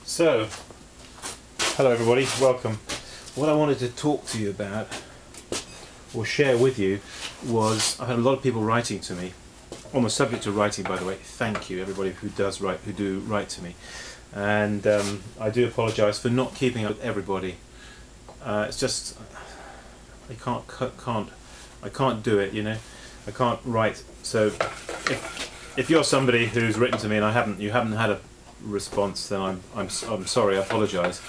So, hello everybody, welcome. What I wanted to talk to you about, or share with you, was I had a lot of people writing to me on the subject of writing. By the way, thank you everybody who do write to me, and I do apologise for not keeping up with everybody. It's just I can't do it, you know. I can't write. So if you're somebody who's written to me and you haven't had a response, then I'm sorry. I apologise.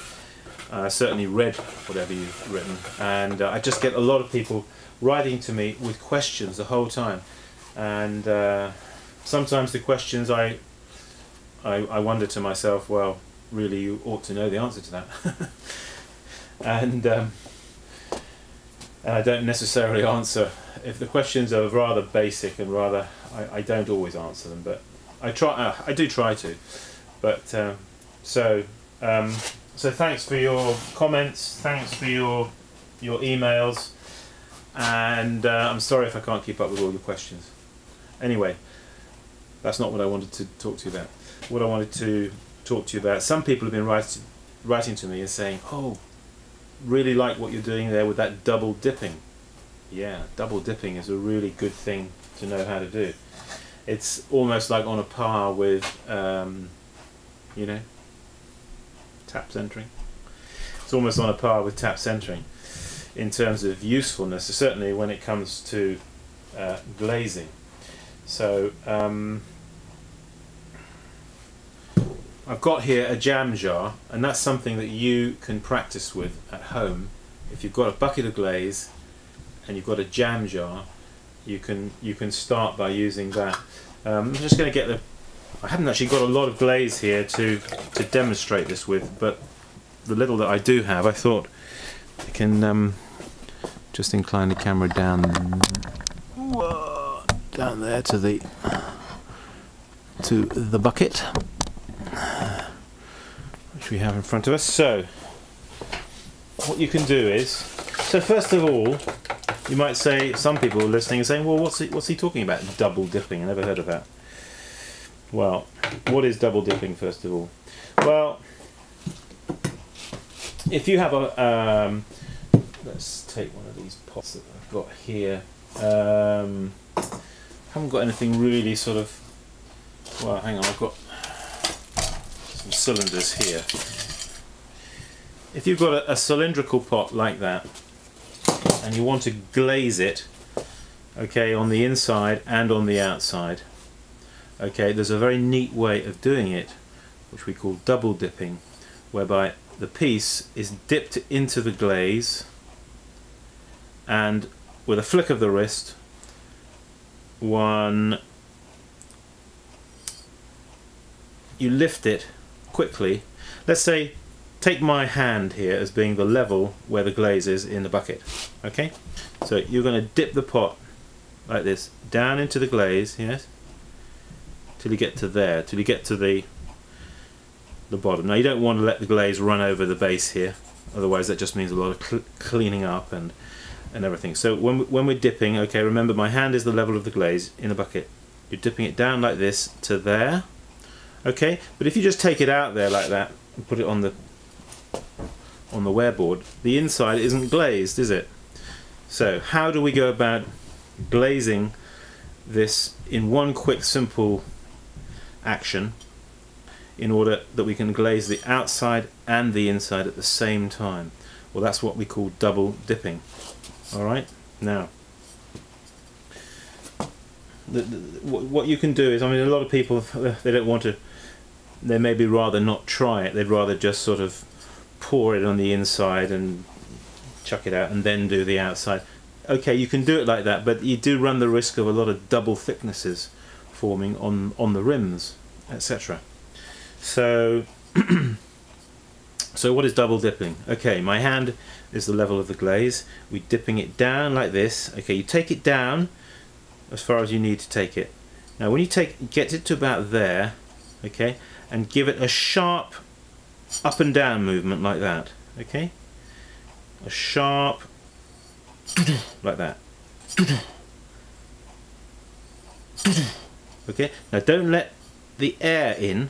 I certainly read whatever you've written, and I just get a lot of people writing to me with questions the whole time, and sometimes the questions I wonder to myself, well, really, you ought to know the answer to that. and I don't necessarily answer. If the questions are rather basic and rather, I don't always answer them, but I try. I do try to. But so thanks for your comments. Thanks for your emails, and I'm sorry if I can't keep up with all your questions. Anyway, that's not what I wanted to talk to you about. What I wanted to talk to you about. Some people have been writing to me and saying, "Oh, really like what you're doing there with that double dipping." Yeah, double dipping is a really good thing to know how to do. It's almost like on a par with, you know, tap centering. It's almost on a par with tap centering in terms of usefulness, certainly when it comes to glazing. So I've got here a jam jar, and that's something that you can practice with at home. If you've got a bucket of glaze and you've got a jam jar, you can start by using that. I'm just going to get I haven't actually got a lot of glaze here to demonstrate this with, but the little that I do have, I thought I can just incline the camera down there to the bucket which we have in front of us. So what you can do is, so first of all, you might say, some people are listening and saying, well, what's he talking about, double dipping? I never heard of that. Well, what is double dipping, first of all? Well, if you have a let's take one of these pots that I've got here. Haven't got anything really sort of, well, hang on, I've got some cylinders here. If you've got a cylindrical pot like that and you want to glaze it, okay, on the inside and on the outside, okay, there's a very neat way of doing it which we call double dipping, whereby the piece is dipped into the glaze, and with a flick of the wrist, you lift it quickly. Let's say, take my hand here as being the level where the glaze is in the bucket. Okay, so you're going to dip the pot like this down into the glaze, yes, till you get to there, till you get to the bottom. Now you don't want to let the glaze run over the base here, otherwise that just means a lot of cleaning up and everything. So when we're dipping, okay, remember my hand is the level of the glaze in the bucket. You're dipping it down like this to there, okay. But if you just take it out there like that and put it on the wearboard, the inside isn't glazed, is it? So how do we go about glazing this in one quick simple action in order that we can glaze the outside and the inside at the same time? Well, that's what we call double dipping. Alright, now what you can do is, I mean, a lot of people, they don't want to, they maybe rather not try it, they'd rather just sort of pour it on the inside and chuck it out and then do the outside. Okay, you can do it like that, but you do run the risk of a lot of double thicknesses forming on the rims, etc. So so what is double dipping? Okay, my hand is the level of the glaze. We're dipping it down like this. Okay, you take it down as far as you need to take it. Now when you get it to about there, okay, and give it a sharp up and down movement like that, okay, a sharp like that, okay. Now don't let the air in.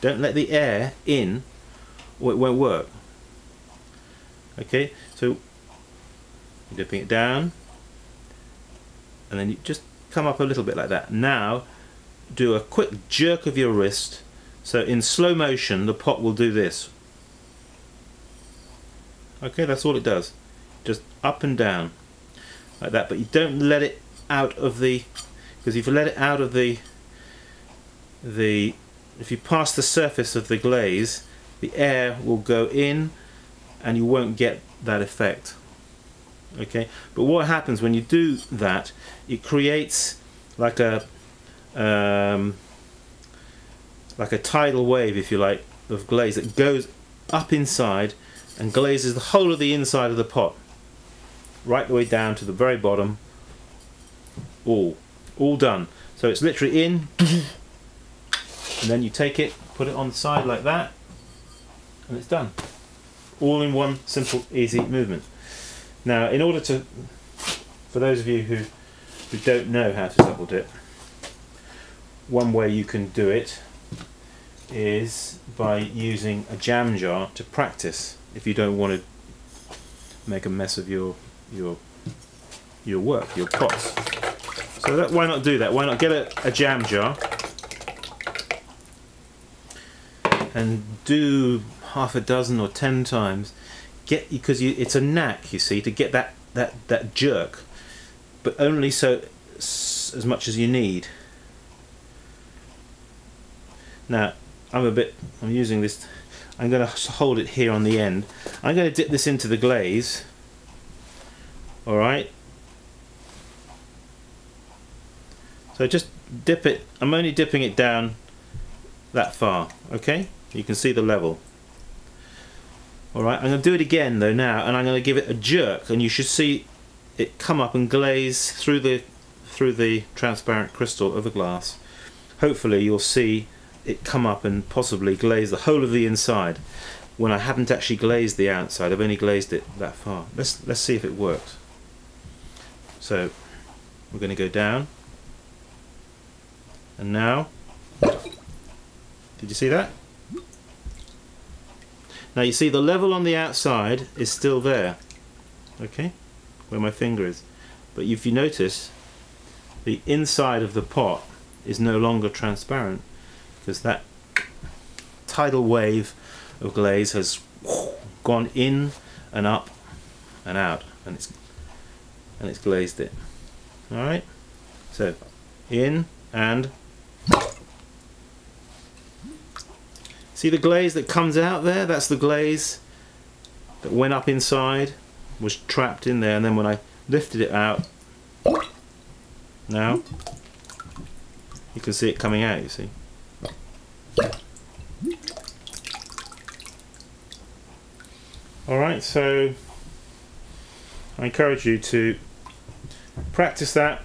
Don't let the air in, or it won't work. Okay, so you're dipping it down, and then you just come up a little bit like that. Now do a quick jerk of your wrist, so in slow motion the pot will do this. Okay, that's all it does, just up and down like that, but you don't let it out of the, because if you let it out of the if you pass the surface of the glaze, the air will go in and you won't get that effect. Okay, but what happens when you do that, it creates like a tidal wave, if you like, of glaze that goes up inside and glazes the whole of the inside of the pot, right the way down to the very bottom. All done. So it's literally in, and then you take it, put it on the side like that, and it's done. All in one simple, easy movement. Now, in order to, for those of you who don't know how to double dip, one way you can do it is by using a jam jar to practice, if you don't want to make a mess of your work, your pots. So why not do that? Why not get a jam jar and do half a dozen or 10 times, because it's a knack, you see, to get that jerk, but only as much as you need. Now I'm using this, I'm going to hold it here on the end. I'm going to dip this into the glaze. Alright, so just dip it, I'm only dipping it down that far, okay? You can see the level. Alright, I'm going to do it again though now, and I'm going to give it a jerk, and you should see it come up and glaze through the transparent crystal of the glass. Hopefully you'll see it come up and possibly glaze the whole of the inside, when I haven't actually glazed the outside. I've only glazed it that far. Let's see if it works. So we're going to go down, and now, did you see that? Now you see the level on the outside is still there, okay, where my finger is, but if you notice, the inside of the pot is no longer transparent, because that tidal wave of glaze has gone in and up and out, and it's glazed it. Alright, so in and see the glaze that comes out there? That's the glaze that went up inside, was trapped in there, and then when I lifted it out, now you can see it coming out, you see. Alright, so I encourage you to practice that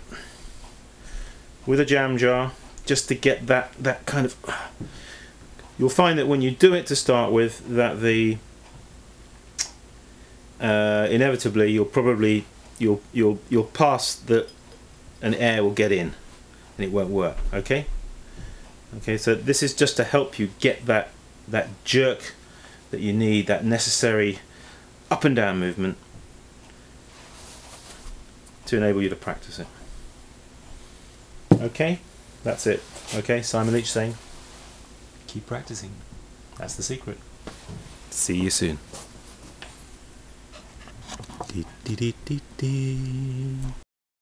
with a jam jar, just to get that kind of, you'll find that when you do it to start with, that the inevitably you'll pass the, and air will get in and it won't work. Okay, so this is just to help you get that jerk that you need, that necessary up and down movement, to enable you to practice it. Okay, that's it. Okay, Simon Leach saying, keep practicing. That's the secret. See you soon.